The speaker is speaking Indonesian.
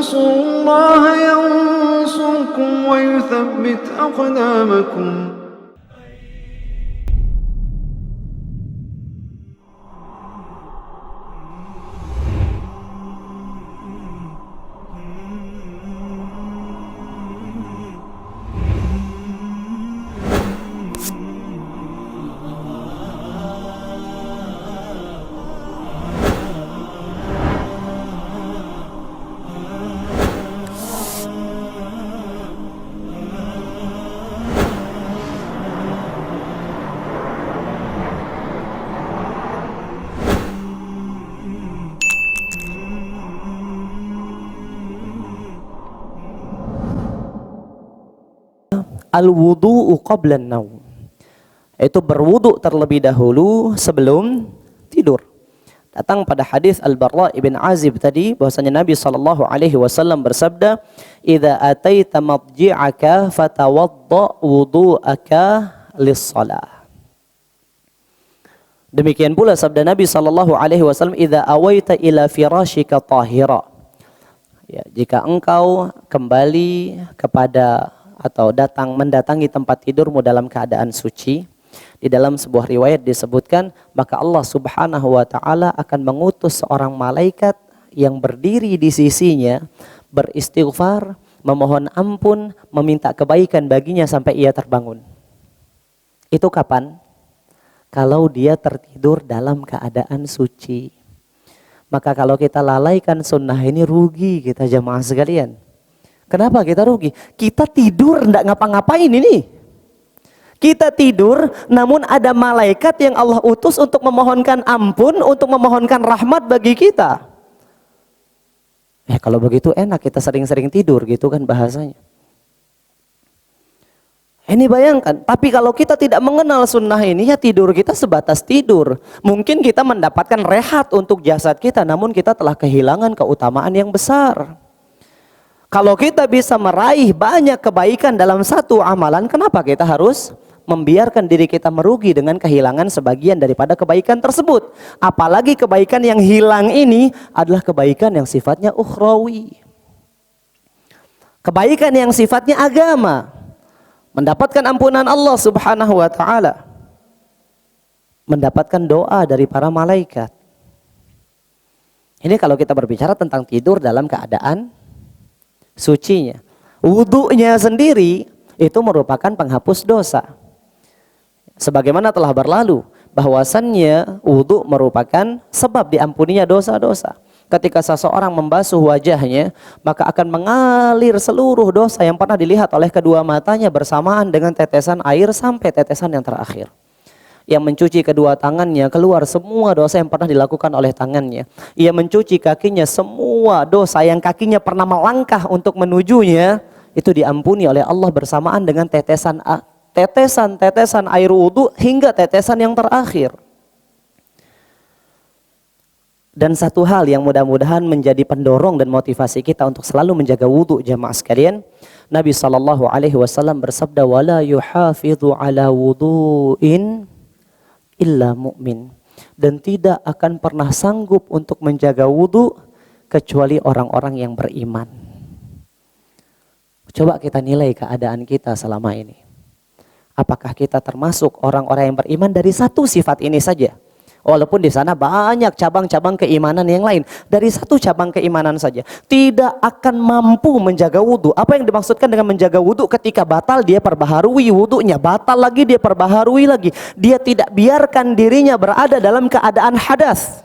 تنصروا الله ينصركم ويثبت أقدامكم. Al-wudu'u qabla an-naum, itu berwudu terlebih dahulu sebelum tidur. Datang pada hadis Al-Barra ibn Azib tadi bahwasanya Nabi SAW bersabda, "Idza ataita madji'aka fatawadda wudu'aka lis-shalah." Demikian pula sabda Nabi SAW, "Idza awaita ila firashika tahira." Ya, jika engkau kembali kepada atau mendatangi tempat tidurmu dalam keadaan suci, di dalam sebuah riwayat disebutkan, maka Allah Subhanahu wa taala akan mengutus seorang malaikat yang berdiri di sisinya, beristighfar, memohon ampun, meminta kebaikan baginya sampai ia terbangun. Itu kapan? Kalau dia tertidur dalam keadaan suci. Maka kalau kita lalaikan sunnah ini, rugi kita jamaah sekalian. Kenapa kita rugi? Kita tidur enggak ngapa-ngapain ini. Kita tidur namun ada malaikat yang Allah utus untuk memohonkan ampun, untuk memohonkan rahmat bagi kita. Kalau begitu enak kita sering-sering tidur gitu kan bahasanya. Ini bayangkan, tapi kalau kita tidak mengenal sunnah ini, ya tidur kita sebatas tidur. Mungkin kita mendapatkan rehat untuk jasad kita, namun kita telah kehilangan keutamaan yang besar. Kalau kita bisa meraih banyak kebaikan dalam satu amalan, kenapa kita harus membiarkan diri kita merugi dengan kehilangan sebagian daripada kebaikan tersebut? Apalagi kebaikan yang hilang ini adalah kebaikan yang sifatnya ukhrawi. Kebaikan yang sifatnya agama. Mendapatkan ampunan Allah Subhanahu wa taala. Mendapatkan doa dari para malaikat. Ini kalau kita berbicara tentang tidur dalam keadaan sucinya. Wudunya sendiri itu merupakan penghapus dosa. Sebagaimana telah berlalu bahwasannya wudu merupakan sebab diampuninya dosa-dosa. Ketika seseorang membasuh wajahnya, maka akan mengalir seluruh dosa yang pernah dilihat oleh kedua matanya bersamaan dengan tetesan air sampai tetesan yang terakhir. Yang mencuci kedua tangannya, keluar semua dosa yang pernah dilakukan oleh tangannya. Ia mencuci kakinya, semua dosa yang kakinya pernah melangkah untuk menujunya, itu diampuni oleh Allah bersamaan dengan tetesan air wudu hingga tetesan yang terakhir. Dan satu hal yang mudah-mudahan menjadi pendorong dan motivasi kita untuk selalu menjaga wudu jamaah sekalian, Nabi SAW bersabda, "Wala yuhafidhu ala wudu'in illa mu'min." Dan tidak akan pernah sanggup untuk menjaga wudu kecuali orang-orang yang beriman. Coba kita nilai keadaan kita selama ini. Apakah kita termasuk orang-orang yang beriman dari satu sifat ini saja? Walaupun di sana banyak cabang-cabang keimanan yang lain, dari satu cabang keimanan saja tidak akan mampu menjaga wudu. Apa yang dimaksudkan dengan menjaga wudu? Ketika batal dia perbaharui wudunya, batal lagi dia perbaharui lagi. Dia tidak biarkan dirinya berada dalam keadaan hadas.